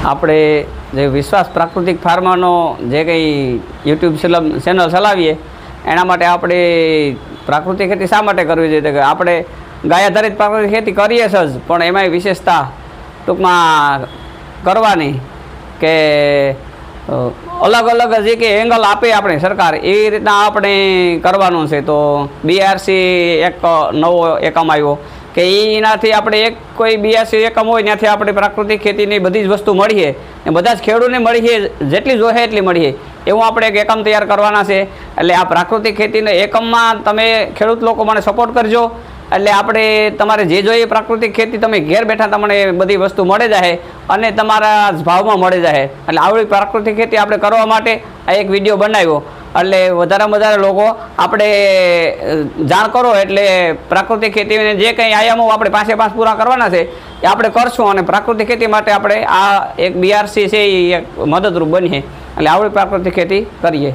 આપણે જે વિશ્વાસ પ્રાકૃતિક ફાર્માનો જે કંઈ યુટ્યુબ ચેનલ ચલાવીએ એના માટે આપણે પ્રાકૃતિક ખેતી શા માટે કરવી જોઈએ કે આપણે ગાય આધારિત પ્રાકૃતિક ખેતી કરીએ જ, પણ એમાંય વિશેષતા ટૂંકમાં કરવાની કે અલગ અલગ જે કે એંગલ આપે આપણે સરકાર એવી રીતના આપણે કરવાનું છે. તો બીઆરસી એક નવો એકમ આવ્યો કે એનાથી આપણે એક કોઈ બીઆરસી એકમ હોય ત્યાંથી આપણે પ્રાકૃતિક ખેતીની બધી જ વસ્તુ મળીએ ને બધા જ ખેડૂતને મળીએ, જેટલી જોઈએ એટલી મળીએ એવું આપણે એક એકમ તૈયાર કરવાના છે. એટલે આ પ્રાકૃતિક ખેતીના એકમમાં તમે ખેડૂત લોકો મને સપોર્ટ કરજો. એટલે આપણે તમારે જે જોઈએ પ્રાકૃતિક ખેતી તમે ઘેર બેઠા તમને બધી વસ્તુ મળે જાય અને તમારા ભાવમાં મળે જાય. એટલે આવડી પ્રાકૃતિક ખેતી આપણે કરવા માટે આ એક વિડીયો બનાવ્યો. એટલે વધારેમાં વધારે લોકો આપણે જાણ કરો એટલે પ્રાકૃતિક ખેતીને જે કંઈ આયામો આપણે 5 પૂરા કરવાના છે એ આપણે કરશું અને પ્રાકૃતિક ખેતી માટે આપણે આ એક બીઆરસી છે એ એક મદદરૂપ બનીએ. એટલે આવડી પ્રાકૃતિક ખેતી કરીએ.